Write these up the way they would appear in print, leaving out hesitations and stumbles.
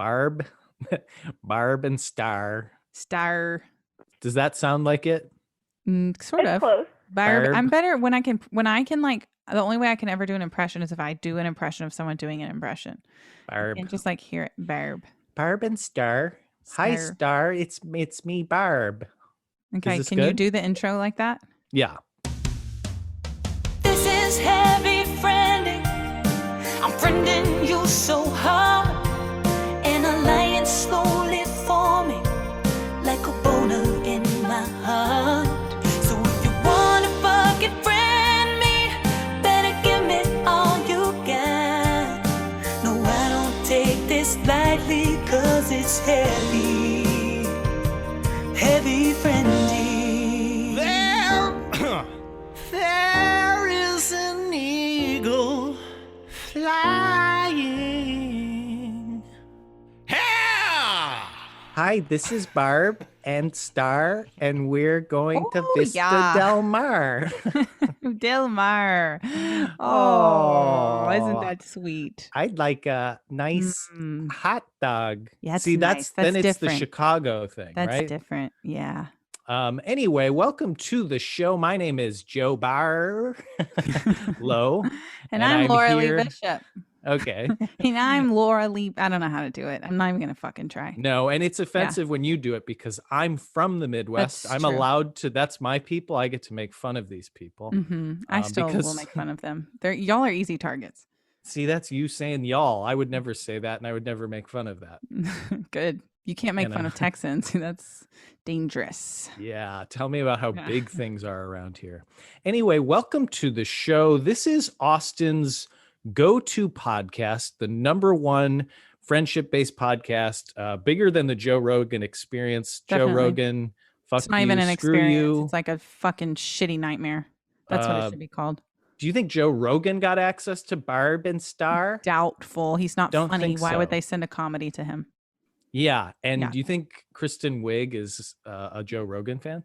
Barb, Barb and Star. Star. Does that sound like it? Sort of. Close. Barb. Barb. I'm better when I can like, the only way I can ever do an impression is if I do an impression of someone doing an impression. Barb. And just like hear it. Barb. Barb and Star. Hi, Star. It's me, Barb. Okay, can you do the intro like that? Yeah. This is heavy friending. I'm friending you so hard. An alliance slowly forming like a boner in my heart. So if you wanna fucking friend me, better give me all you got. No, I don't take this lightly, cause it's heavy. Heavy friending. There is an eagle flying. Hi, this is Barb and Star, and we're going to Vista Del Mar. Del Mar. Oh, isn't that sweet? I'd like a nice hot dog. Yeah, see, nice. Then it's different. the Chicago thing, That's right? That's different, yeah. Anyway, welcome to the show. My name is Joe Barr. Low. and I'm Laura Lee Bishop. Okay. And I'm Laura Lee. I don't know how to do it. I'm not even going to fucking try. No, and it's offensive when you do it because I'm from the Midwest. That's I'm true. allowed to. That's my people. I get to make fun of these people. I still will make fun of them. Y'all are easy targets. See, that's you saying y'all. I would never say that, and I would never make fun of that. Good. You can't make fun of Texans. That's dangerous. Yeah. Tell me about how big things are around here. Anyway, welcome to the show. This is Austin's go-to podcast, the #1 friendship-based podcast, bigger than the Joe Rogan Experience. Definitely. Joe Rogan, fuck it's not you, even an screw experience. you. It's like a fucking shitty nightmare. That's what it should be called. Do you think Joe Rogan got access to Barb and Star? Doubtful. He's not Don't funny. think Why so. would they send a comedy to him? Yeah. And do you think Kristen Wiig is a Joe Rogan fan?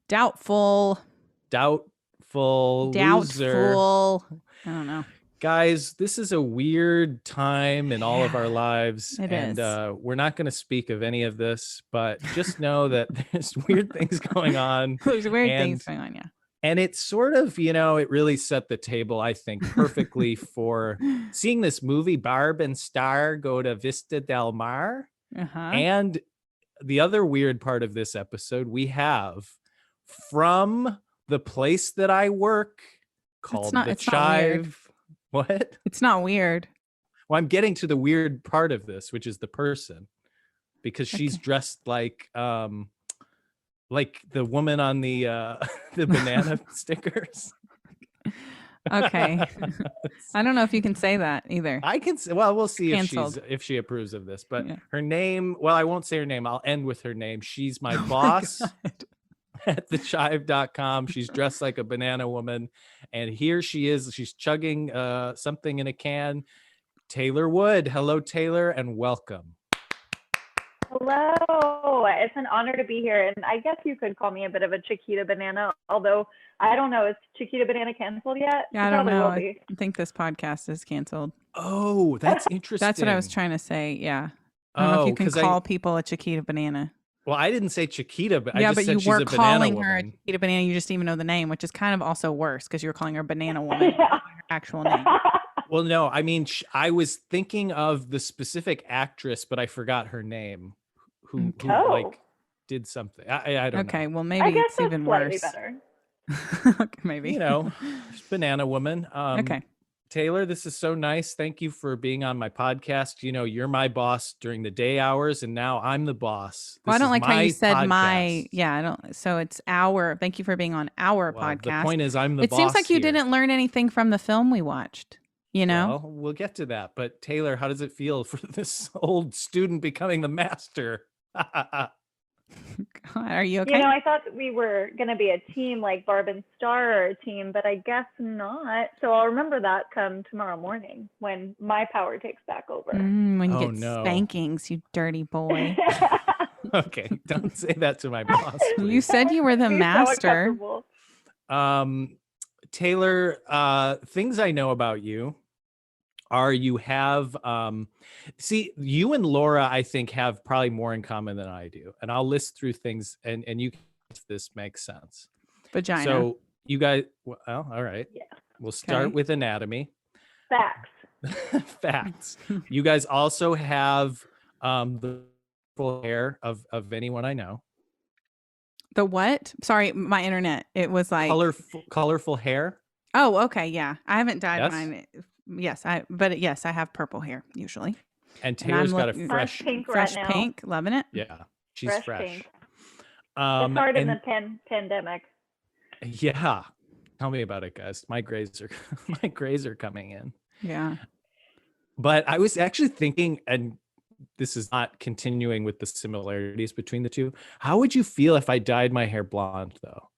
Doubtful. Doubtful. Loser. Doubtful. I don't know. Guys, this is a weird time in all of our lives. It and is. We're not going to speak of any of this, but just know that there's weird things going on. There's weird things going on, yeah. And it's sort of, it really set the table, I think, perfectly for seeing this movie, Barb and Star go to Vista Del Mar. And the other weird part of this episode, we have from the place that I work called theCHIVE. What? It's not weird. Well, I'm getting to the weird part of this, which is the person, because she's dressed like the woman on the banana stickers. Okay. I don't know if you can say that either. I can say, well, we'll see Canceled. if she approves of this, but her name, well, I won't say her name. I'll end with her name. She's my boss at thechive.com. She's dressed like a banana woman. And here she is. She's chugging something in a can. Taylor Wood. Hello, Taylor, and welcome. Hello. It's an honor to be here. And I guess you could call me a bit of a Chiquita banana, although I don't know. Is Chiquita banana canceled yet? Yeah, I don't know. I think this podcast is canceled. Oh, that's interesting. That's what I was trying to say. Yeah. I don't know if you can call people a Chiquita banana. Well, I didn't say Chiquita, but yeah, I just but said you she's were a banana calling woman. her a Chiquita banana. You just even know the name, which is kind of also worse because you were calling her banana woman. Her actual name. Well, no, I mean, I was thinking of the specific actress, but I forgot her name. Who like did something. I don't know. Okay, well maybe it's even worse. Better. Okay, maybe. Banana woman. Okay. Taylor, this is so nice. Thank you for being on my podcast. You're my boss during the day hours, and now I'm the boss. Well, I don't like how you said podcast. I don't. So it's thank you for being on our podcast. The point is I'm the boss. It seems like you here. didn't learn anything from the film we watched. Well, we'll get to that. But Taylor, how does it feel for this old student becoming the master? Are you okay? I thought we were going to be a team like Barb and Star are a team, but I guess not. So I'll remember that come tomorrow morning when my power takes back over. When you get spankings, you dirty boy. Okay, don't say that to my boss. Please. You said you were the master. Taylor, things I know about you are you have, see, you and Laura, I think, have probably more in common than I do. And I'll list through things and you can, if this makes sense. Vagina. So you guys, well, all right. Yeah. We'll start Okay. with anatomy. Facts. Facts. You guys also have the full hair of anyone I know. The what? Sorry, my internet. It was like Colorful hair. Oh, okay, yeah. I haven't dyed Yes? mine. Yes, I have purple hair usually. And Taylor's got a looking- fresh, Pink Fresh right now. pink, loving it. yeah, she's Fresh fresh. pink. It's hard in and the pandemic. yeah, tell me about it, guys. My grays are coming in. Yeah. But I was actually thinking, and this is not continuing with the similarities between the two. How would you feel if I dyed my hair blonde, though?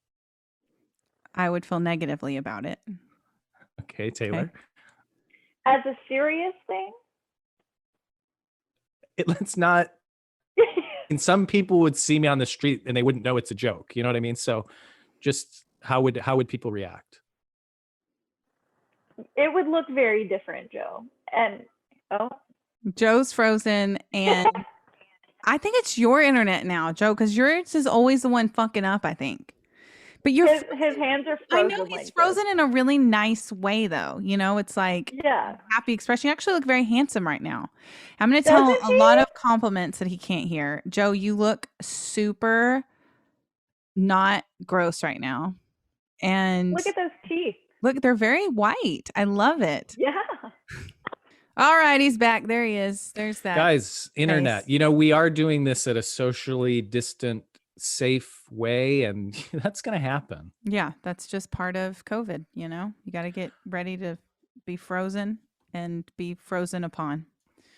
I would feel negatively about it. Okay, Taylor. As a serious thing? Let's not. And some people would see me on the street and they wouldn't know it's a joke. You know what I mean? So, just how would people react? It would look very different, Joe. And Joe's frozen, and I think it's your internet now, Joe, because yours is always the one fucking up, I think. But his hands are I frozen. know he's like frozen in a really nice way, though. You know, it's like Yeah. happy expression. You actually look very handsome right now. I'm going to tell him a lot of compliments that he can't hear. Joe, you look super not gross right now. And Look at those teeth. look, they're very white. I love it. Yeah. All right, he's back. There he is. There's that. Guys, internet. face. You know, we are doing this at a socially distant, safe way, and that's going to happen. Yeah, that's just part of COVID, you know? You got to get ready to be frozen and be frozen upon.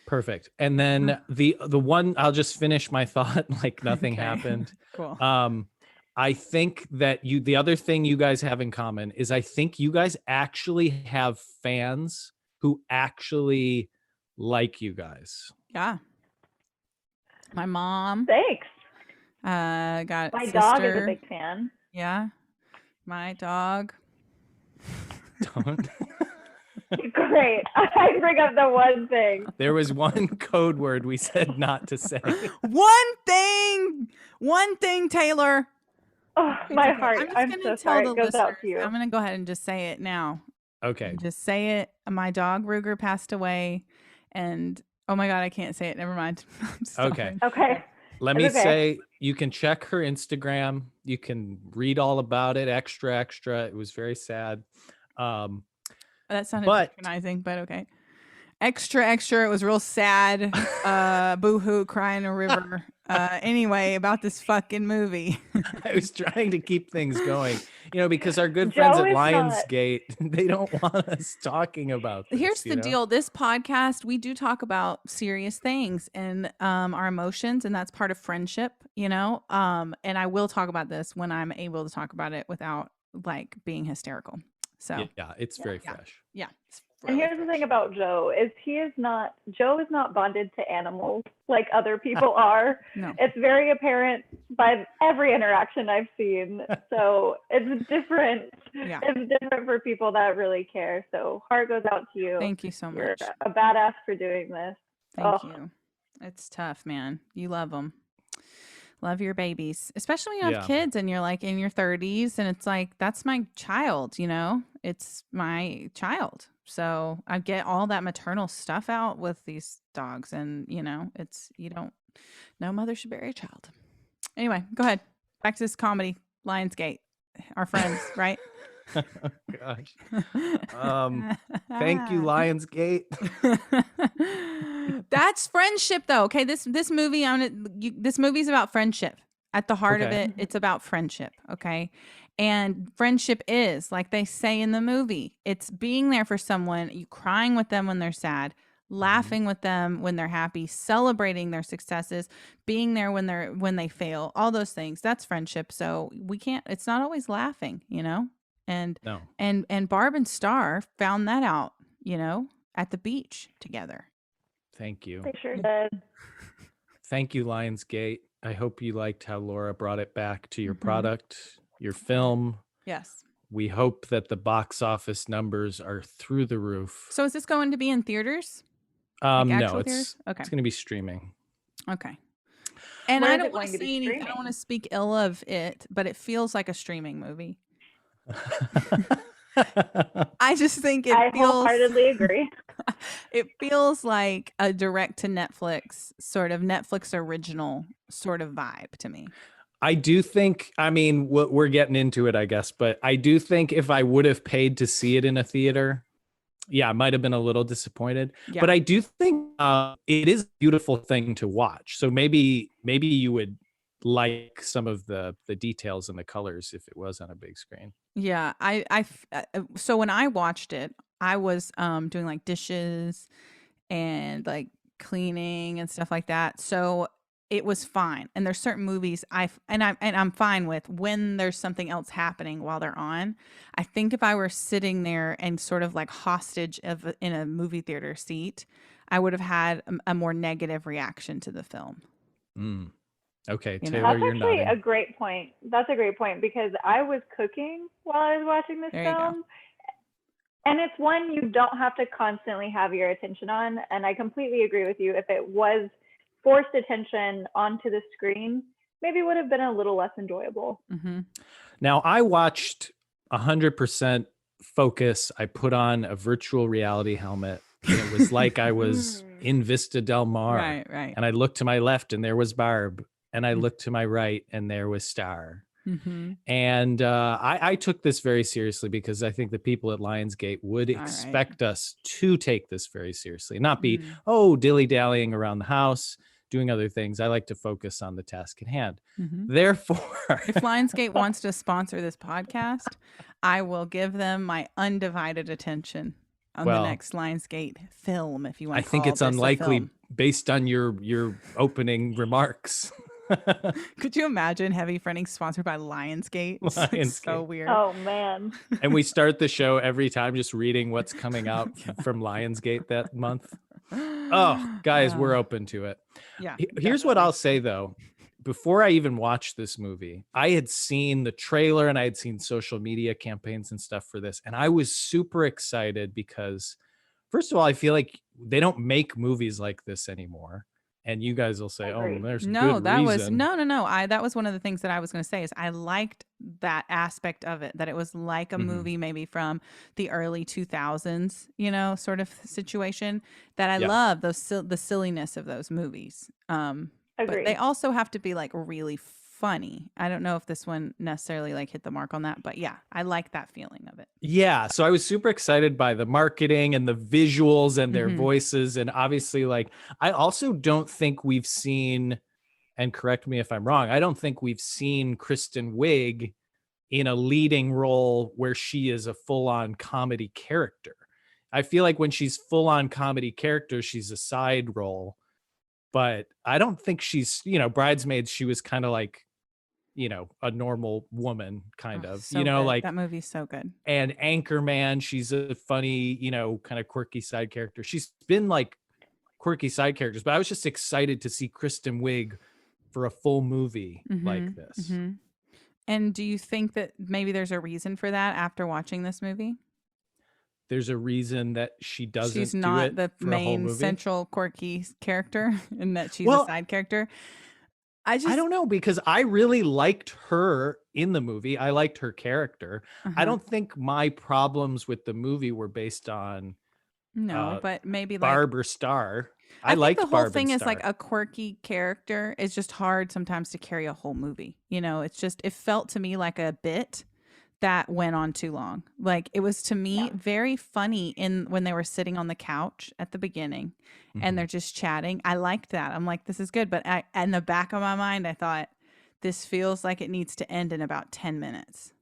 Perfect. And then the one, I'll just finish my thought like nothing Okay. happened. Cool. I think that the other thing you guys have in common is I think you guys actually have fans who actually like you guys. Yeah. My mom Thanks. got My sister. dog is a big fan. Yeah. My dog. Don't. Great. I bring up the one thing. There was one code word we said not to say. One thing, Taylor. Oh, It's my okay. heart. I'm just so gonna sorry. tell It the goes out listeners. to you. I'm gonna go ahead and just say it now. Okay. Just say it. My dog Ruger passed away, and oh my god, I can't say it. Never mind. I'm sorry. Okay. Okay. Let me It's okay. say, you can check her Instagram. You can read all about it. Extra. It was very sad. That sounded But- patronizing, but okay. Extra. It was real sad. Boo-hoo, crying a river. Anyway, about this fucking movie. I was trying to keep things going, because our good friends Joe at is not- Lionsgate, they don't want us talking about this. Here's the deal. This podcast, we do talk about serious things and our emotions, and that's part of friendship, and I will talk about this when I'm able to talk about it without like being hysterical. So Yeah, it's very Yeah. fresh. yeah. it's And really here's the fresh. thing about Joe is Joe is not bonded to animals like other people are. No. It's very apparent by every interaction I've seen. So it's different. Yeah. It's different for people that really care. So heart goes out to you. Thank you so You're much. a badass for doing this. Thank Oh. you. It's tough, man. You love them. Love your babies, especially when you have Yeah. kids and you're like in your 30s and it's like, that's my child, it's my child. So I get all that maternal stuff out with these dogs and, no mother should bury a child. Anyway, go ahead. Back to this comedy, Lionsgate, our friends, right? Oh, gosh. Thank you, Lionsgate. That's friendship, though. Okay, this movie this movie's about friendship. At the heart of Okay. it, it's about friendship. Okay, and friendship is like they say in the movie. It's being there for someone, you crying with them when they're sad, laughing with them when they're happy, celebrating their successes, being there when they fail. All those things. That's friendship. So we can't. It's not always laughing, And No. and Barb and Star found that out, at the beach together. Thank you. They sure did. Thank you, Lionsgate. I hope you liked how Laura brought it back to your Mhm. product, your film, Yes. we hope that the box office numbers are through the roof. So is this going to be in theaters? Like No, actual it's theaters? Okay. it's going to be streaming. Okay. And Where I is don't it want going to to be say anything. I don't want to speak ill of it, but it feels like a streaming movie. I just think I it feels wholeheartedly agree. it feels like a direct to Netflix sort of Netflix original sort of vibe to me. I do think, I mean, we're getting into it, I guess, but I do think if I would have paid to see it in a theater, yeah, I might have been a little disappointed. Yeah. But I do think it is a beautiful thing to watch. So maybe you would like some of the details and the colors if it was on a big screen. Yeah, so when I watched it, I was doing like dishes and like cleaning and stuff like that. So it was fine. And there's certain movies I'm fine with when there's something else happening while they're on. I think if I were sitting there and sort of like hostage in a movie theater seat, I would have had a more negative reaction to the film. Okay, You know? Taylor, That's you're actually nodding. a great point. That's a great point because I was cooking while I was watching this There you go. film. And it's one you don't have to constantly have your attention on. And I completely agree with you. If it was forced attention onto the screen, maybe it would have been a little less enjoyable. Mm-hmm. Now, I watched 100% focus. I put on a virtual reality helmet. And it was like I was in Vista Del Mar. Right. And I looked to my left and there was Barb. And I looked to my right and there was Star. Mm-hmm. And I took this very seriously because I think the people at Lionsgate would expect us to take this very seriously, not be, dilly-dallying around the house, doing other things. I like to focus on the task at hand. Mm-hmm. Therefore, if Lionsgate wants to sponsor this podcast, I will give them my undivided attention on the next Lionsgate film, if you want to call it. I think it's unlikely based on your opening remarks. Could you imagine Heavy Friending sponsored by Lionsgate? It's so weird. Oh man. And we start the show every time just reading what's coming out from Lionsgate that month. Oh, guys, we're open to it. Yeah. Here's what I'll say though. Before I even watched this movie, I had seen the trailer and I had seen social media campaigns and stuff for this. And I was super excited because, first of all, I feel like they don't make movies like this anymore. And you guys will say, "Oh, there's no, good that reason." was no. That was one of the things that I was going to say is I liked that aspect of it, that it was like a movie maybe from the early 2000s, sort of situation. That I love the silliness of those movies. But they also have to be like really funny. I don't know if this one necessarily like hit the mark on that, but yeah, I like that feeling of it. Yeah, so I was super excited by the marketing and the visuals and their voices, and obviously, like, I also don't think we've seen, and correct me if I'm wrong, I don't think we've seen Kristen Wiig in a leading role where she is a full-on comedy character. I feel like when she's full-on comedy character, she's a side role, but I don't think she's, Bridesmaids, she was kind of like, a normal woman kind of, so good. like that movie's so good. And Anchorman, she's a funny, kind of quirky side character. She's been like quirky side characters, but I was just excited to see Kristen Wiig for a full movie like this. And do you think that maybe there's a reason for that after watching this movie? There's a reason that she's not the main central quirky character and that she's a side character. I don't know, because I really liked her in the movie. I liked her character. I don't think my problems with the movie were based on but maybe Barb or Star. I liked think the whole Barb thing and is Star. like a quirky character is just hard sometimes to carry a whole movie. It's just, it felt to me like a bit that went on too long. Like it was to me very funny when they were sitting on the couch at the beginning and they're just chatting. I liked that. I'm like, this is good. But in the back of my mind, I thought this feels like it needs to end in about 10 minutes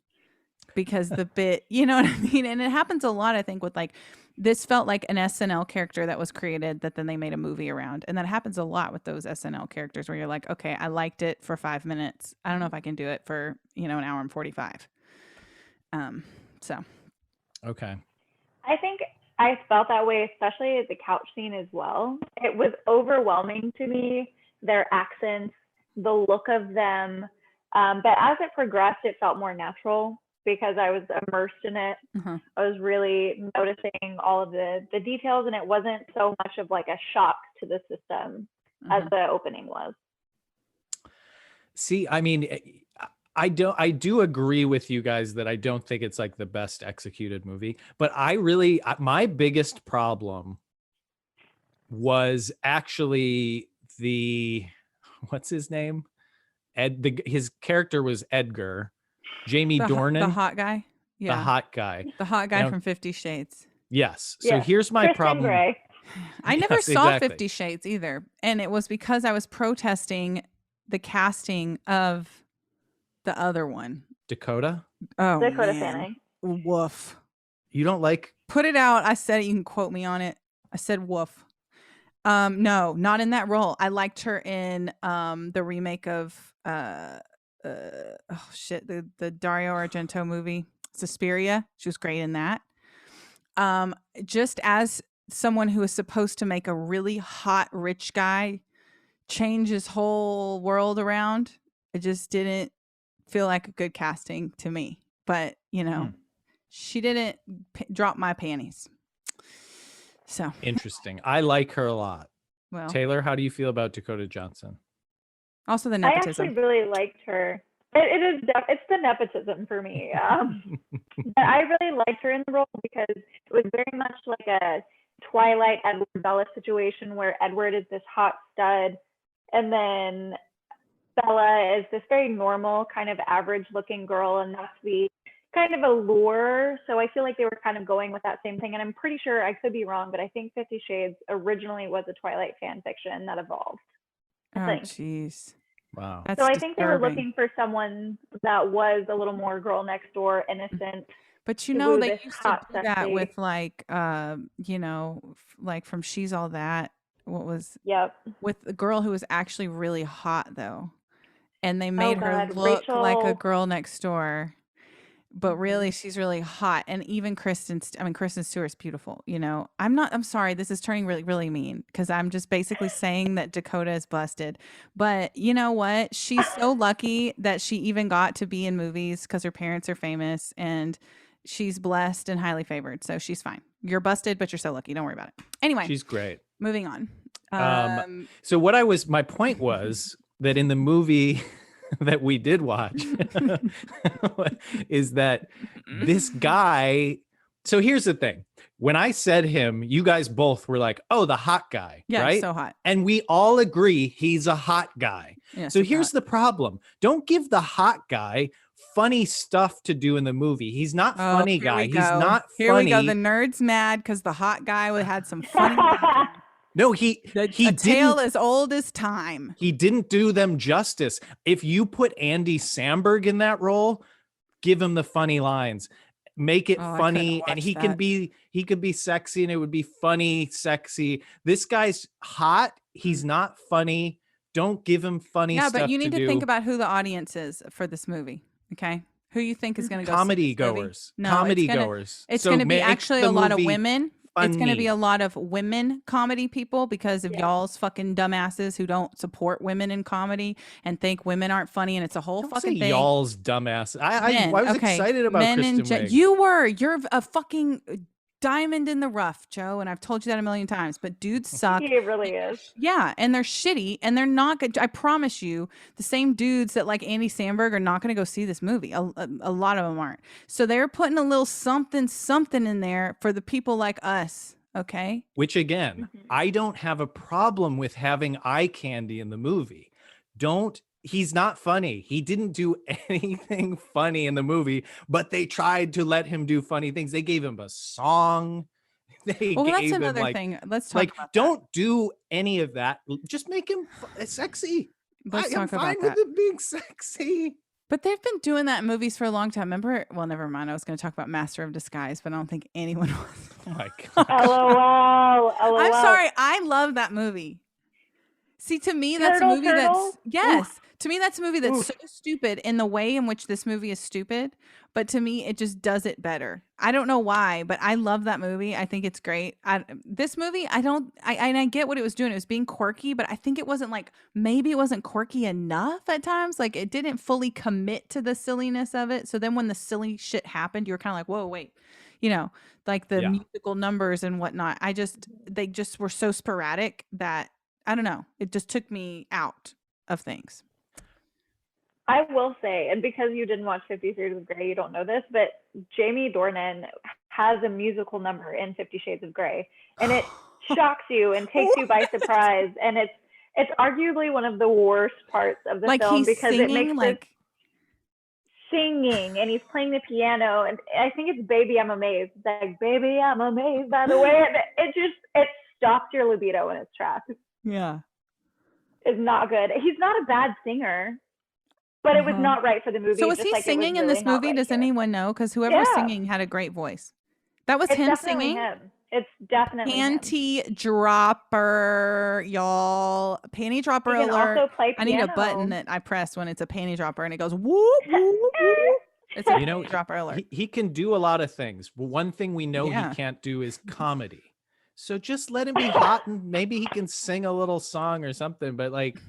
because the bit, you know what I mean? And it happens a lot, I think, with like, this felt like an SNL character that was created that then they made a movie around. And that happens a lot with those SNL characters where you're like, okay, I liked it for 5 minutes. I don't know if I can do it for, an hour and 45. Okay. I think I felt that way, especially at the couch scene as well. It was overwhelming to me, their accents, the look of them. But as it progressed, it felt more natural. because I was immersed in it. I was really noticing all of the details, and it wasn't so much of like a shock to the system as the opening was. See, I mean, I do agree with you guys that I don't think it's like the best executed movie, but my biggest problem was actually what's his name? His character was Edgar. Jamie Dornan. The hot guy? Yeah. The hot guy. The hot guy from 50 Shades. Yes. So here's my problem. Grey. I never saw 50 Shades either. And it was because I was protesting the casting of the other one. Dakota? Oh, Dakota Fanning. Woof. You don't like? Put it out. I said it. You can quote me on it. I said woof. No, not in that role. I liked her in the remake of the Dario Argento movie Suspiria. She was great in that. Just as someone who is supposed to make a really hot rich guy change his whole world around, it just didn't feel like a good casting to me. But she didn't drop my panties. So interesting. I like her a lot. Well, Taylor, how do you feel about Dakota Johnson? Also the nepotism. I actually really liked her. It's the nepotism for me. But I really liked her in the role because it was very much like a Twilight Edward Bella situation where Edward is this hot stud, and then Bella is this very normal, kind of average looking girl, and that's the kind of allure. So I feel like they were kind of going with that same thing. And I'm pretty sure, I could be wrong, but I think 50 Shades originally was a Twilight fan fiction that evolved. Oh, jeez. Wow. So I think they were looking for someone that was a little more girl next door, innocent. But they used to do that with like, like from She's All That. What was? Yep. With the girl who was actually really hot though, and they made her look like a girl next door. But really, she's really hot. And even Kristen Stewart's beautiful. I'm sorry. This is turning really, really mean because I'm just basically saying that Dakota is busted. But you know what? She's so lucky that she even got to be in movies because her parents are famous and she's blessed and highly favored. So she's fine. You're busted, but you're so lucky. Don't worry about it. Anyway. She's great. Moving on. So my point was that in the movie that we did watch is that this guy. So here's the thing. When I said him, you guys both were like, oh, the hot guy. Yeah, right? So hot. And we all agree he's a hot guy. Yeah, so here's the problem. Don't give the hot guy funny stuff to do in the movie. He's not funny guy. He's not funny. Here we go. The nerd's mad because the hot guy had some funny. No, he tale as old as time. He didn't do them justice. If you put Andy Samberg in that role, give him the funny lines, make it funny, and he could be sexy, and it would be funny, sexy. This guy's hot. He's not funny. Don't give him funny stuff. Yeah, but you need to think about who the audience is for this movie. Okay, who you think is going to go? Comedy goers. No, comedy goers. It's going to be actually a lot of women. Funny. It's going to be a lot of women comedy people because of y'all's fucking dumbasses who don't support women in comedy and think women aren't funny, and it's a whole fucking thing. Y'all's dumbass. I was excited about Kristen Wiig. You're a fucking diamond in the rough, Joe, and I've told you that a million times, but dudes suck. He really is. Yeah, and they're shitty, and they're not good. I promise you, the same dudes that like Andy Samberg are not going to go see this movie. A lot of them aren't. So they're putting a little something in there for the people like us, okay? Which again, I don't have a problem with having eye candy in the movie. He's not funny. He didn't do anything funny in the movie, but they tried to let him do funny things. They gave him a song. That's another thing. Let's talk about that. Don't do any of that. Just make him sexy. I'm fine with him being sexy. But they've been doing that in movies for a long time. Remember? Well, never mind. I was going to talk about Master of Disguise, but I don't think anyone was. Oh my God. LOL. I'm sorry. I love that movie. See, to me, that's a movie that's To me, that's a movie that's so stupid in the way in which this movie is stupid. But to me, it just does it better. I don't know why, but I love that movie. I think it's great. This movie, I get what it was doing. It was being quirky, but I think it wasn't like, maybe it wasn't quirky enough at times. Like it didn't fully commit to the silliness of it. So then when the silly shit happened, you were kind of like, whoa, wait, like the musical numbers and whatnot. They just were so sporadic that I don't know. It just took me out of things. I will say, and because you didn't watch 50 Shades of Grey, you don't know this, but Jamie Dornan has a musical number in 50 Shades of Grey, and it shocks you and takes you by surprise. And it's arguably one of the worst parts of the film because it makes singing, and he's playing the piano, and I think it's "Baby I'm Amazed." It's like "Baby I'm Amazed" by the way, and it stops your libido in its tracks. Yeah, it's not good. He's not a bad singer. But it was not right for the movie. So was he singing in this movie? Does anyone know? Because whoever was singing had a great voice. That was him singing? It's definitely him. Panty dropper, y'all. Panty dropper alert. Also play piano. I need a button that I press when it's a panty dropper and it goes whoop, whoop, whoop. It's a panty dropper alert. He can do a lot of things. One thing we know he can't do is comedy. So just let him be hot and maybe he can sing a little song or something. But like,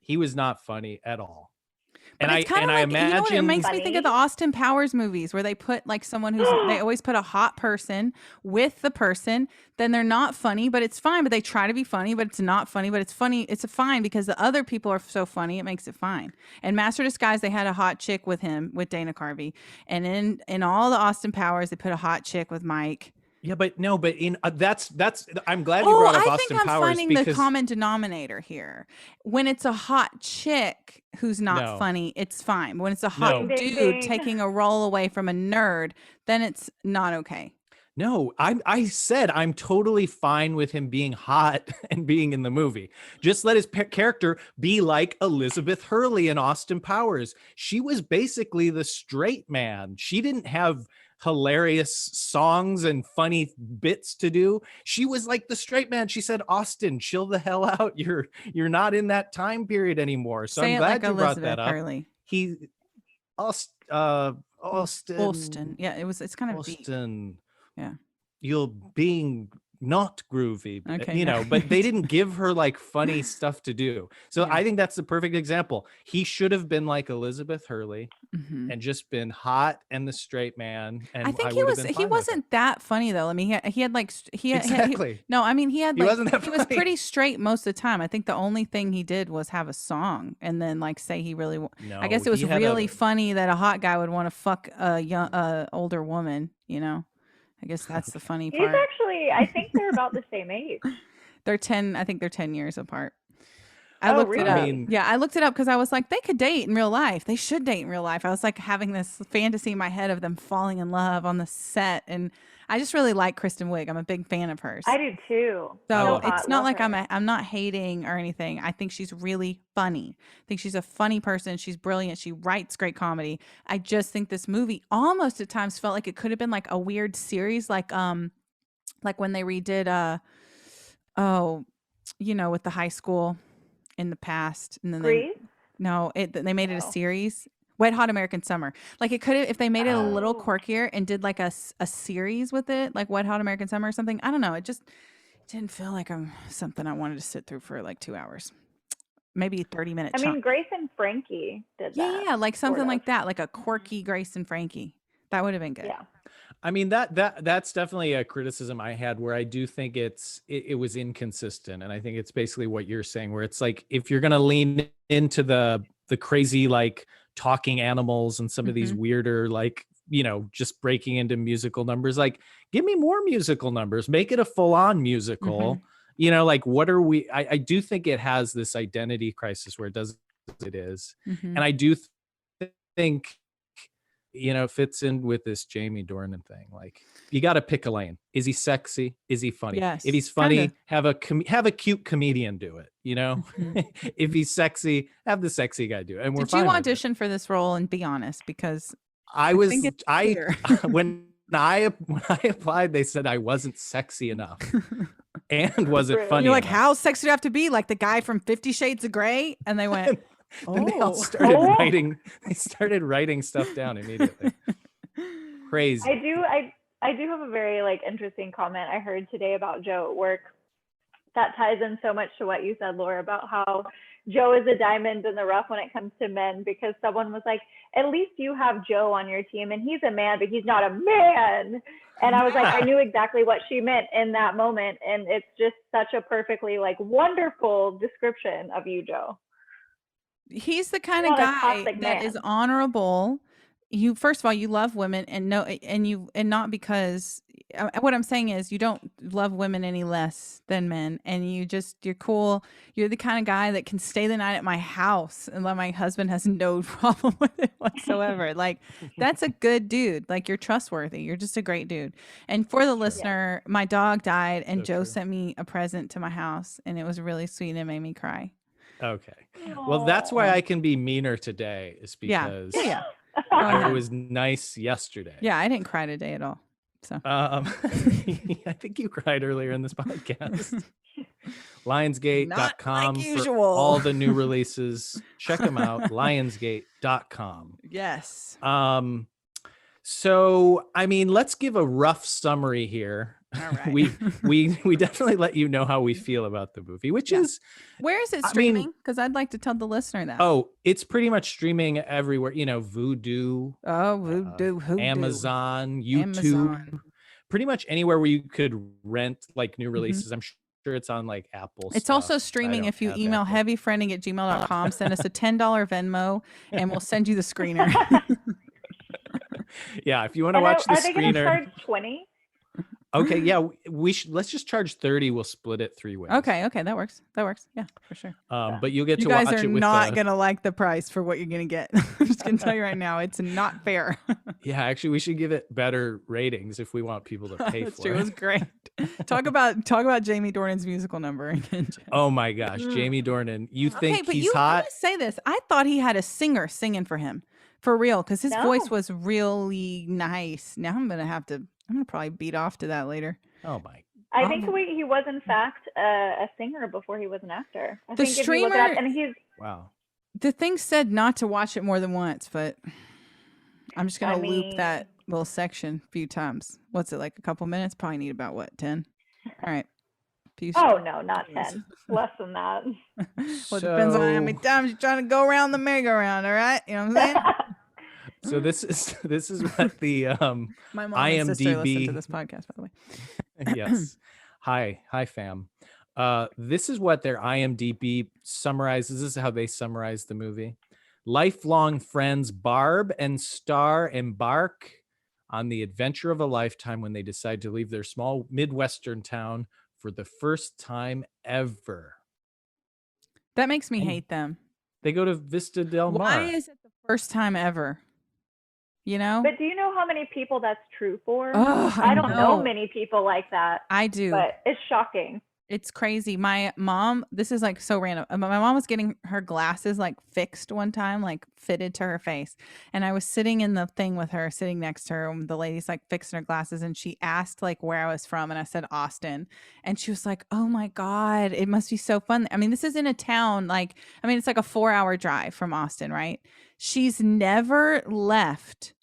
he was not funny at all. But it's kind of like, imagine it makes me think of the Austin Powers movies where they put like someone they always put a hot person with the person. Then they're not funny, but it's fine. But they try to be funny, but it's not funny. But it's funny. It's fine because the other people are so funny. It makes it fine. And Master Disguise, they had a hot chick with him, with Dana Carvey. And in all the Austin Powers, they put a hot chick with Mike. Yeah, but in that's I'm glad you brought up Austin Powers. I think I'm finding the common denominator here. When it's a hot chick who's not funny, it's fine. When it's a hot dude taking a role away from a nerd, then it's not okay. No, I said I'm totally fine with him being hot and being in the movie. Just let his character be like Elizabeth Hurley in Austin Powers. She was basically the straight man. She didn't have hilarious songs and funny bits to do. She was like the straight man. She said, "Austin, chill the hell out. You're not in that time period anymore." So I'm glad you brought that up. Hurley. Austin. Yeah, it's kind of Austin. Deep. Yeah. You're being not groovy, okay, but they didn't give her like funny stuff to do. So I think that's the perfect example. He should have been like Elizabeth Hurley and just been hot and the straight man. And I think he wasn't that funny though. I mean, he had exactly. He was pretty straight most of the time. I think the only thing he did was have a song and then like say he really. No, I guess it was really funny that a hot guy would want to fuck a young, older woman. I guess that's the funny part. He's actually, I think they're about the same age. I think they're 10 years apart. I looked it up. I looked it up because I was like, they could date in real life. They should date in real life. I was like having this fantasy in my head of them falling in love on the set. And I just really like Kristen Wiig. I'm a big fan of hers. I do too. So it's not like I'm not hating or anything. I think she's really funny. I think she's a funny person. She's brilliant. She writes great comedy. I just think this movie almost at times felt like it could have been like a weird series, like when they redid with the high school in the past, and then they made it a series. Wet Hot American Summer. Like it could have, if they made it a little quirkier and did like a series with it, like Wet Hot American Summer or something. I don't know. It just didn't feel like something I wanted to sit through for like 2 hours. Maybe 30 minutes. I mean, Grace and Frankie did that. Yeah, like something like that, like a quirky Grace and Frankie. That would have been good. Yeah. I mean, that's definitely a criticism I had where I do think it was inconsistent. And I think it's basically what you're saying, where it's like, if you're going to lean into the crazy, like talking animals and some of these weirder, like, just breaking into musical numbers, like give me more musical numbers, make it a full on musical, like what are we, I do think it has this identity crisis where it is. And I do think, it fits in with this Jamie Dornan thing. Like you got to pick a lane. Is he sexy? Is he funny? Yes, if he's funny, have a cute comedian do it. If he's sexy, have the sexy guy do it. And did you audition for this role and be honest? Because when I applied, they said I wasn't sexy enough and wasn't funny. You're like, enough. how sexy do you have to be? Like the guy from 50 Shades of Grey? And they went, Then they all Oh. started Oh. writing. They started writing stuff down immediately. Crazy. I do have a very like interesting comment I heard today about Joe at work that ties in so much to what you said, Laura, about how Joe is a diamond in the rough when it comes to men, because someone was like, at least you have Joe on your team and he's a man, but he's not a man. And I was like, I knew exactly what she meant in that moment. And it's just such a perfectly like wonderful description of you, Joe. He's the kind of Not a guy toxic that is man. honorable. You, first of all, you love women, and not because what I'm saying is you don't love women any less than men, and you're cool. You're the kind of guy that can stay the night at my house and my husband has no problem with it whatsoever. Like, that's a good dude. Like, you're trustworthy. You're just a great dude. And for the listener, my dog died, and So Joe true. sent me a present to my house, and it was really sweet and it made me cry. Okay. Well, that's why I can be meaner today, is because Yeah. I was nice yesterday. Yeah, I didn't cry today at all. So I think you cried earlier in this podcast. Lionsgate.com like for usual. all the new releases. Check them out. Lionsgate.com. Yes. So, I mean, let's give a rough summary here. All right. we definitely let you know how we feel about the movie, which is, where is it I mean- streaming? Because I'd like to tell the listener that. oh, it's pretty much streaming everywhere. You know, Vudu, Voodoo. Amazon, YouTube, Amazon. pretty much anywhere where you could rent like new releases. I'm sure it's on like Apple. It's stuff. also I streaming don't if you have email Apple. heavyfriending@gmail.com. Send us a $10 Venmo, and we'll send you the screener. Yeah, if you want to watch the are they going to screener. charge 20? Okay, yeah, let's just charge 30. We'll split it 3 ways. Okay, that works. Yeah, for sure. But you'll get You to guys watch are it with not gonna like the price for what you're gonna get. I'm just gonna tell you right now, it's not fair. Yeah, actually, we should give it better ratings if we want people to pay That's for true. It it. was great. Talk about Jamie Dornan's musical number again. Jen. Oh my gosh, Jamie Dornan. You Okay, think but he's I'm hot? gonna say this. I thought he had a singer singing for him, for real, because his No. voice was really nice. Now I'm gonna probably beat off to that later. Oh my. I think he was in fact a singer before he was an actor. I The think if you look it up, streamer- and he's Wow. The thing said not to watch it more than once, but I'm just gonna I loop mean- that little section a few times. What's it, like a couple minutes? Probably need about 10? All right. Few oh no, not 10, less than that. Well, it depends on how many times you're trying to go around the merry-go-round, all right? You know what I'm saying? So this is what the My mom and sister listen IMDb to this podcast, by the way. yes. Hi fam. This is what their IMDb summarizes. This is how they summarize the movie. Lifelong friends Barb and Star embark on the adventure of a lifetime when they decide to leave their small Midwestern town for the first time ever. That makes me And hate them. They go to Vista Del Mar. Why is it the first time ever? You know? But do you know how many people that's true for? Oh, I don't know many people like that, I do. but it's shocking. It's crazy. My mom, this is like so random. My mom was getting her glasses like fixed one time, like fitted to her face. And I was sitting in the thing with her, sitting next to her. And the lady's like fixing her glasses. And she asked like where I was from. And I said, Austin. And she was like, oh my God, it must be so fun. I mean, this is in a town, it's like a 4-hour drive from Austin, right? She's never left.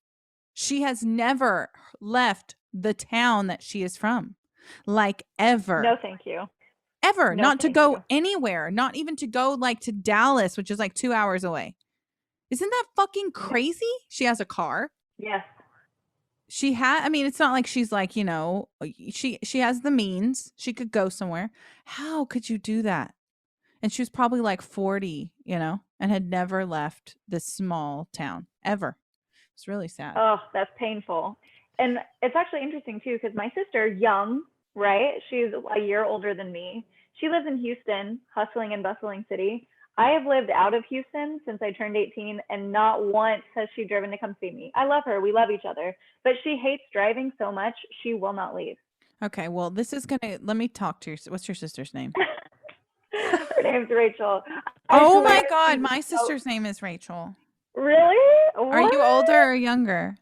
She has never left the town that she is from. Like ever. No, thank you. Ever. No, Not to thank go you. anywhere. Not even to go like to Dallas, which is like 2 hours away. Isn't that fucking crazy? She has a car. Yes. It's not like she's like, she has the means. She could go somewhere. How could you do that? And she was probably like 40, and had never left this small town ever. It's really sad. Oh, that's painful. And it's actually interesting too, because my sister, young, right? She's a year older than me. She lives in Houston, hustling and bustling city. I have lived out of Houston since I turned 18, and not once has she driven to come see me. I love her. We love each other. But she hates driving so much, she will not leave. Okay, well, let me talk to what's your sister's name? Her name's Rachel. Oh my God, my sister's name is Rachel. Really? Are you What? older or younger?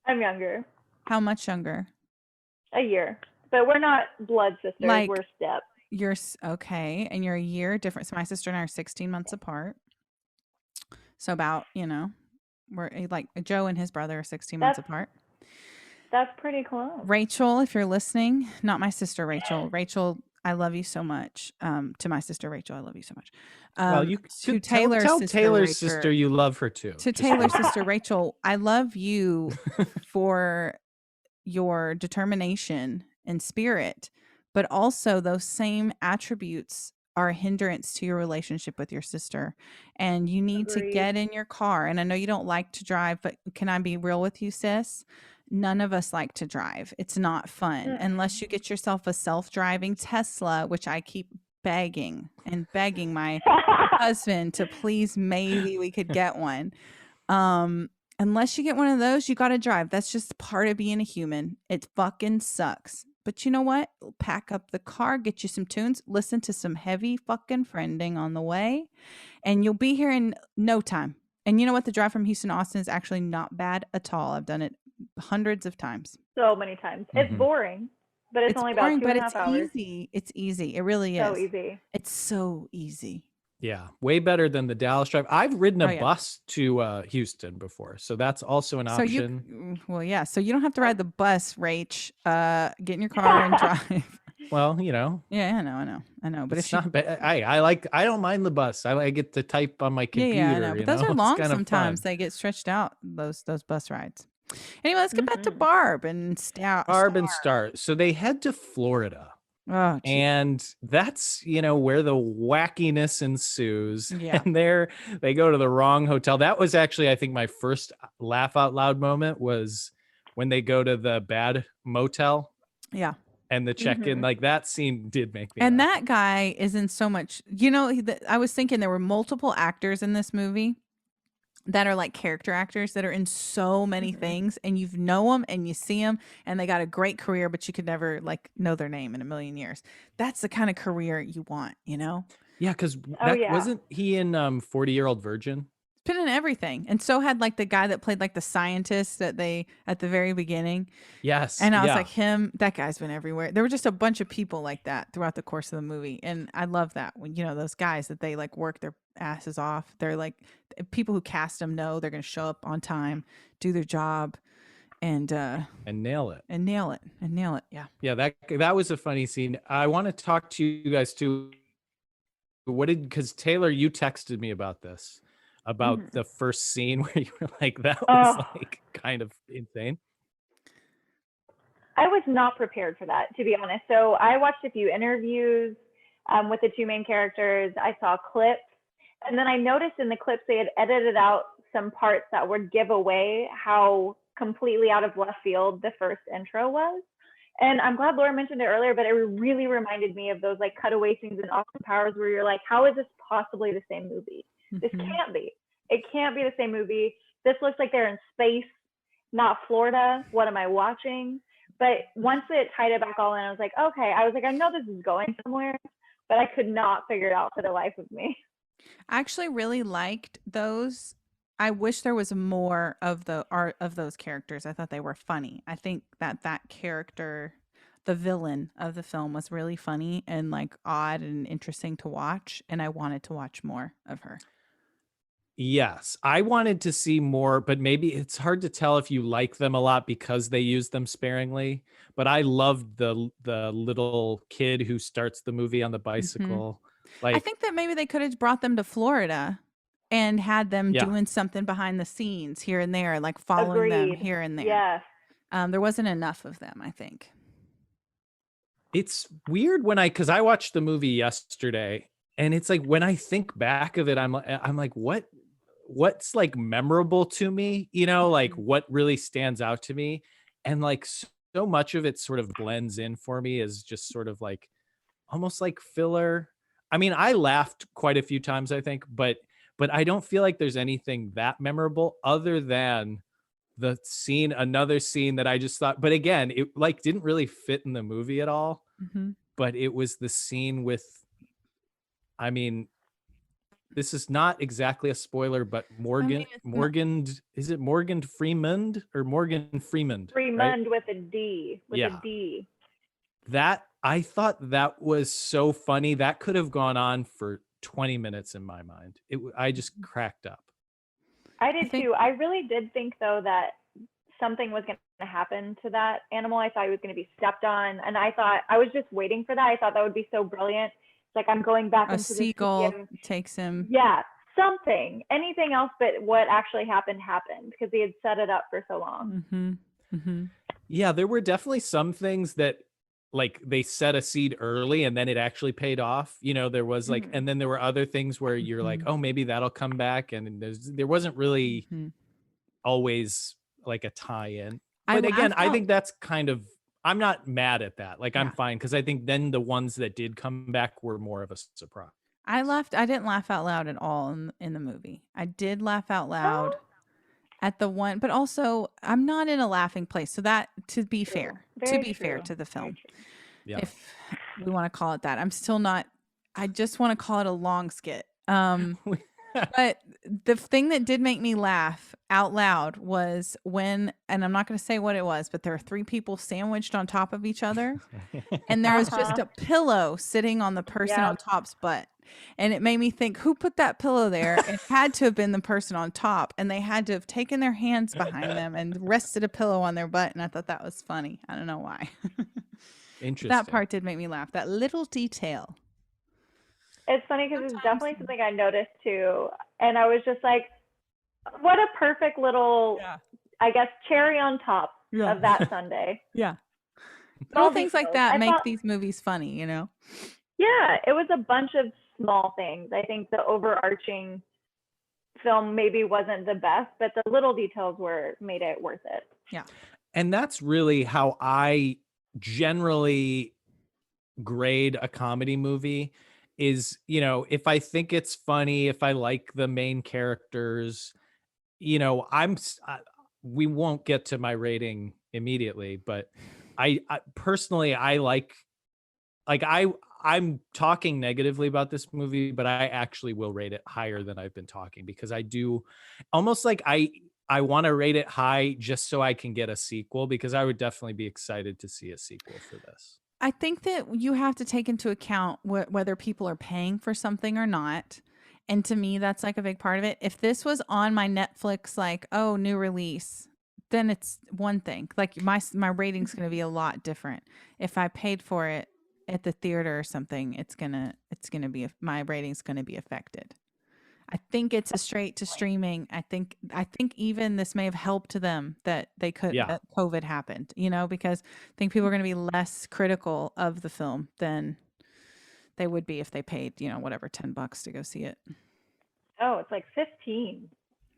I'm younger. How much younger? A year. But we're not blood sisters. Like- We're step. Okay, and you're a year different. So my sister and I are 16 months apart. So about, we're like Joe and his brother are 16 months apart. That's pretty close. Rachel, if you're listening, not my sister Rachel. Rachel, I love you so much. To my sister Rachel, I love you so much. Well, you to could tell Taylor's sister you love her too. To Taylor's sister Rachel, I love you for your determination and spirit, but also those same attributes are a hindrance to your relationship with your sister. And you need to get in your car. And I know you don't like to drive, but can I be real with you, sis? None of us like to drive. It's not fun unless you get yourself a self-driving Tesla, which I keep begging my husband to please, maybe we could get one. Unless you get one of those, you got to drive. That's just part of being a human. It fucking sucks. But you know what? Pack up the car, get you some tunes, listen to some heavy fucking friending on the way, and you'll be here in no time. And you know what? The drive from Houston to Austin is actually not bad at all. I've done it hundreds of times. So many times. It's boring, but it's only about 2.5 hours. It's easy. It really is. So easy. It's so easy. Yeah, way better than the Dallas drive. I've ridden a bus to Houston before, so that's also an option. So you don't have to ride the bus, Rach. Get in your car and drive. Well, Yeah, I know. But it's not bad. I don't mind the bus. I get to type on my computer. Yeah, I know. But those are long sometimes. Fun. They get stretched out. Those bus rides. Anyway, let's get back to Barb and Star. So they head to Florida. Oh, geez. And that's, where the wackiness ensues. Yeah. And they go to the wrong hotel. That was actually, I think, my first laugh out loud moment was when they go to the bad motel. Yeah. And the check-in, like that scene did make me And laugh. that guy is in so much, I was thinking there were multiple actors in this movie that are like character actors that are in so many things, and you know them and you see them and they got a great career, but you could never like know their name in a million years. That's the kind of career you want, Yeah, because wasn't he in 40-Year-Old Virgin? Been in everything. And so had like the guy that played like the scientist at the very beginning. Yes. And I was like, that guy's been everywhere. There were just a bunch of people like that throughout the course of the movie. And I love that when, those guys that they like work their asses off. They're like, people who cast them know they're going to show up on time, do their job, and nail it. And nail it. Yeah. Yeah. That was a funny scene. I want to talk to you guys too. Because Taylor, you texted me about this. About the first scene where you were like, that was like kind of insane. I was not prepared for that, to be honest. So I watched a few interviews with the two main characters. I saw clips, and then I noticed in the clips they had edited out some parts that would give away how completely out of left field the first intro was. And I'm glad Laura mentioned it earlier, but it really reminded me of those like cutaway scenes in Austin Powers where you're like, how is this possibly the same movie? This can't be. It can't be the same movie. This looks like they're in space, not Florida. What am I watching? But once it tied it back all in, I was like, okay. I was like, I know this is going somewhere, but I could not figure it out for the life of me. I actually really liked those. I wish there was more of the art of those characters. I thought they were funny. I think that character, the villain of the film, was really funny and like odd and interesting to watch. And I wanted to watch more of her. Yes, I wanted to see more, but maybe it's hard to tell if you like them a lot because they use them sparingly. But I loved the little kid who starts the movie on the bicycle. Like, I think that maybe they could have brought them to Florida and had them doing something behind the scenes here and there, like following them here and there. Yes. There wasn't enough of them, I think. It's weird because I watched the movie yesterday, and it's like when I think back of it, I'm like, what's like memorable to me, like what really stands out to me, and like so much of it sort of blends in for me as just sort of like almost like filler. I mean, I laughed quite a few times, I think, but I don't feel like there's anything that memorable other than another scene that I just thought, but again, it like didn't really fit in the movie at all. But it was the scene with, I mean, this is not exactly a spoiler, but Morgan, is it Morgan Freeman or Morgan Freeman? Freeman, right? With a D. A D. That, I thought that was so funny. That could have gone on for 20 minutes in my mind. I just cracked up. I did too. I really did think though that something was going to happen to that animal. I thought he was going to be stepped on, and I thought I was just waiting for that. I thought that would be so brilliant. It's like I'm going back A into the seagull sea. takes him. Yeah, something, anything else, but what actually happened because he had set it up for so long. Mm-hmm. Mm-hmm. Yeah, there were definitely some things that like they set a seed early and then it actually paid off. You know, there was like, and then there were other things where you're like, oh, maybe that'll come back. And there wasn't really always like a tie-in. But again, I think that's kind of, I'm not mad at that. Like I'm fine because I think then the ones that did come back were more of a surprise. I didn't laugh out loud at all in the movie. I did laugh out loud at the one, but also I'm not in a laughing place. So that, to be fair to the film, if we want to call it that, I'm still not, I just want to call it a long skit. But the thing that did make me laugh out loud was when, and I'm not going to say what it was, but there are 3 people sandwiched on top of each other. And there was just a pillow sitting on the person on top's butt. And it made me think, who put that pillow there? It had to have been the person on top. And they had to have taken their hands behind them and rested a pillow on their butt. And I thought that was funny. I don't know why. Interesting. That part did make me laugh. That little detail. It's funny because it's definitely something I noticed too. And I was just like, what a perfect little, I guess, cherry on top of that Sunday. Little things like that make these movies funny, you know? Yeah, it was a bunch of small things. I think the overarching film maybe wasn't the best, but the little details made it worth it. Yeah. And that's really how I generally grade a comedy movie is, you know, if I think it's funny, if I like the main characters, you know, we won't get to my rating immediately, but I personally, I like I'm talking negatively about this movie, but I actually will rate it higher than I've been talking because I do almost like I want to rate it high just so I can get a sequel because I would definitely be excited to see a sequel for this. I think that you have to take into account whether people are paying for something or not. And to me, that's like a big part of it. If this was on my Netflix, like, oh, new release, then it's one thing. Like my rating's going to be a lot different. If I paid for it at the theater or something, it's gonna be, my rating's going to be affected. I think it's a straight to streaming. I think even this may have helped to them that that COVID happened, you know, because I think people are going to be less critical of the film than they would be if they paid, you know, whatever, $10 to go see it. Oh, it's like 15.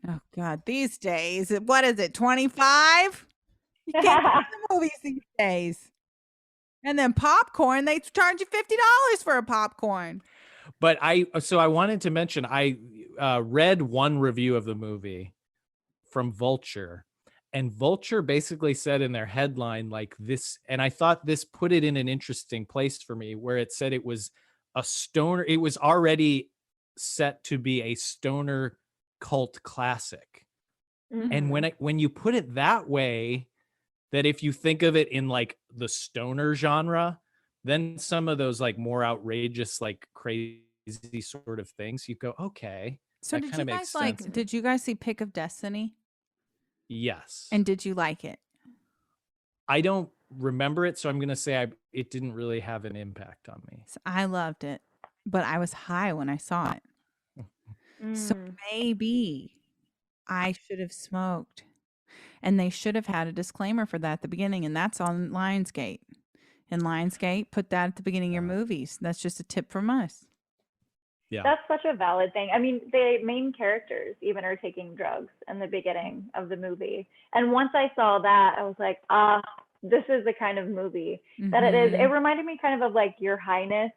Oh God, these days, what is it, 25? You can't go to the movies these days. And then popcorn, they charge you $50 for a popcorn. But I wanted to mention, I read one review of the movie from Vulture, and Vulture basically said in their headline like this, and I thought this put it in an interesting place for me, where it said it was a stoner, it was already set to be a stoner cult classic. And when you put it that way, that if you think of it in like the stoner genre, then some of those like more outrageous, like crazy sort of things, you go, okay. So did you guys did you guys see Pick of Destiny? Yes. And did you like it? I don't remember it, so I'm going to say it didn't really have an impact on me. So I loved it, but I was high when I saw it. So maybe I should have smoked. And they should have had a disclaimer for that at the beginning, and that's on Lionsgate. And Lionsgate, put that at the beginning of your movies. That's just a tip from us. Yeah. That's such a valid thing. I mean, the main characters even are taking drugs in the beginning of the movie. And once I saw that, I was like, this is the kind of movie that it is. It reminded me kind of like Your Highness,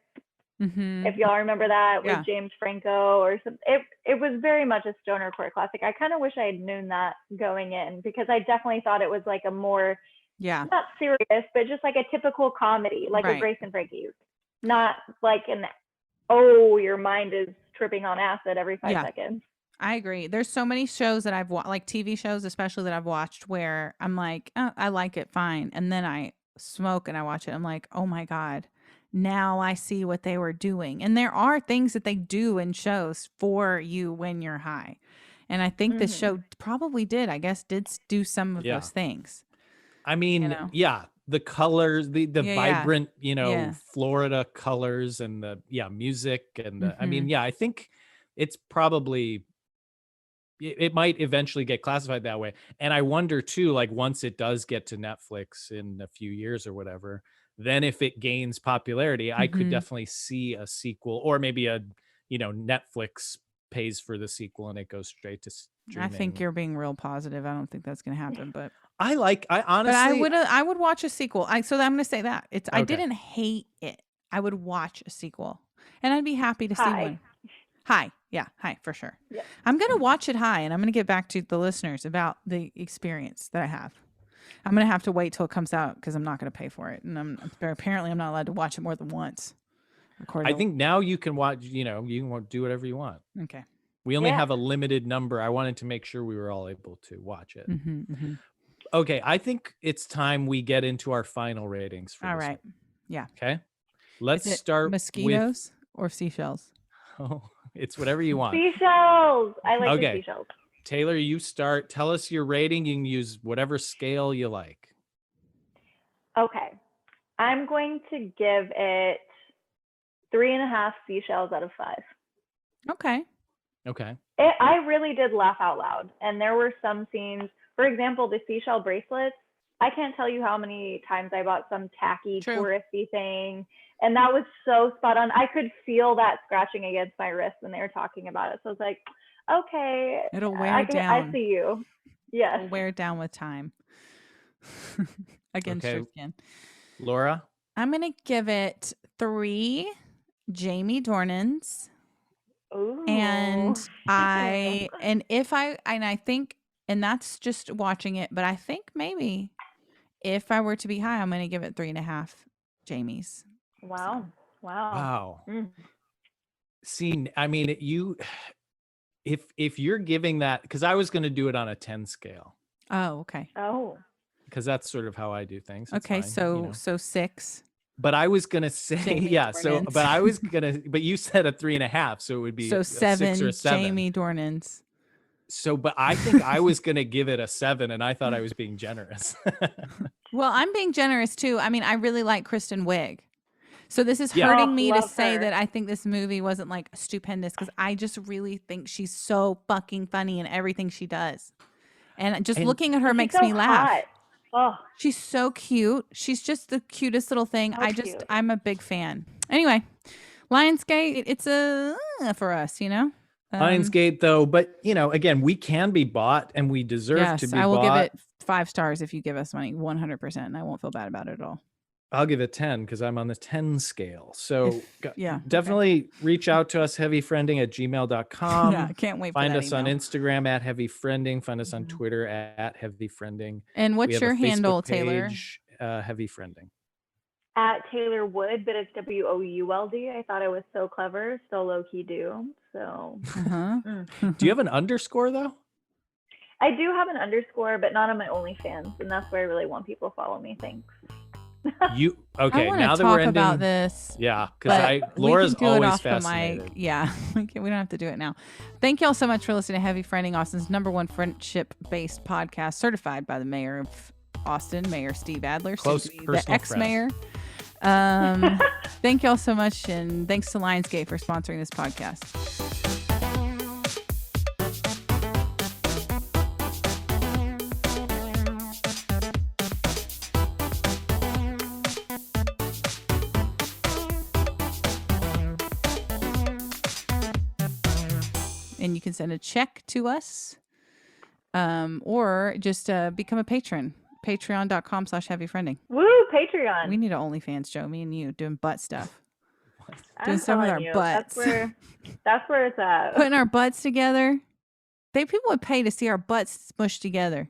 if y'all remember that, with James Franco or something. It was very much a stonercore classic. I kind of wish I had known that going in, because I definitely thought it was like a more, not serious, but just like a typical comedy, like a Grace and Frankie's. Not like your mind is tripping on acid every 5 seconds. I agree. There's so many shows that I've watched, like TV shows especially, that I've watched where I'm like, oh, I like it, fine. And then I smoke and I watch it. I'm like, oh my God, now I see what they were doing. And there are things that they do in shows for you when you're high. And I think this show probably did do some of those things. I mean, the colors, the vibrant, Florida colors and the music and I mean, I think it's probably it might eventually get classified that way. And I wonder too, like once it does get to Netflix in a few years or whatever, then if it gains popularity, I could definitely see a sequel, or maybe a, Netflix pays for the sequel and it goes straight to streaming. I think you're being real positive. I don't think that's going to happen, but I honestly, but I would watch a sequel. So I'm going to say that I didn't hate it. I would watch a sequel and I'd be happy to see one. Hi. Yeah. Hi, for sure. Yeah. I'm going to watch it high, and I'm going to get back to the listeners about the experience that I have. I'm going to have to wait till it comes out because I'm not going to pay for it. And apparently I'm not allowed to watch it more than once. I think now you can watch, you can do whatever you want. Okay. We only have a limited number. I wanted to make sure we were all able to watch it. Okay. I think it's time we get into our final ratings. For all this right. one. Yeah. Okay. Let's start mosquitoes or seashells. Oh, it's whatever you want. Seashells. I like the seashells. Taylor, you start. Tell us your rating. You can use whatever scale you like. Okay. I'm going to give it 3.5 seashells out of 5. Okay. I really did laugh out loud. And there were some scenes, for example, the seashell bracelets. I can't tell you how many times I bought some tacky touristy thing. And that was so spot on. I could feel that scratching against my wrist when they were talking about it. So I was like, okay. It'll wear down. I see you. Yes. It'll wear down with time. Against your skin. Laura? I'm going to give it 3 Jamie Dornans. Ooh. And I think, and that's just watching it, but I think maybe if I were to be high, I'm going to give it 3.5 Jamies. Wow. See, I mean, if you're giving that, because I was going to do it on a 10 scale. Oh, okay. Oh. Because that's sort of how I do things. It's okay, fine, so 6. But I was gonna say but you said a 3.5, so it would be 7 6 or 7. Jamie Dornans. So, but I think I was gonna give it a 7, and I thought I was being generous. Well, I'm being generous too. I mean, I really like Kristen Wiig. So this is hurting me to say that I think this movie wasn't like stupendous, because I just really think she's so fucking funny in everything she does. And just looking at her makes me laugh. Hot. Oh, she's so cute. She's just the cutest little thing. I'm a big fan. Anyway, Lionsgate, it's a for us, Lionsgate though, but again, we can be bought and we deserve to be bought. I will give it 5 stars if you give us money, 100%. And I won't feel bad about it at all. I'll give it 10 because I'm on the 10 scale. So definitely reach out to us, heavyfriending@gmail.com. Yeah, can't wait. Find us on Instagram @heavyfriending. Find us on Twitter @heavyfriending. And what's your handle, Taylor? Heavyfriending. @Taylor Wood, but it's WOULD. I thought I was so clever, so low key do. So. Do you have an underscore though? I do have an underscore, but not on my OnlyFans, and that's where I really want people to follow me. Thanks. Now that we're ending about this, because Laura's always fascinated. Yeah, we don't have to do it now. Thank y'all so much for listening to Heavy Friending, Austin's #1 friendship-based podcast, certified by the mayor of Austin, Mayor Steve Adler, the ex-mayor. Thank y'all so much, and thanks to Lionsgate for sponsoring this podcast. And you can send a check to us, or just become a patron. Patreon.com/heavyfriending. Woo, Patreon. We need an OnlyFans, Joe. Me and you doing butt stuff. Doing stuff with our butts. That's where it's at. Putting our butts together. People would pay to see our butts smushed together.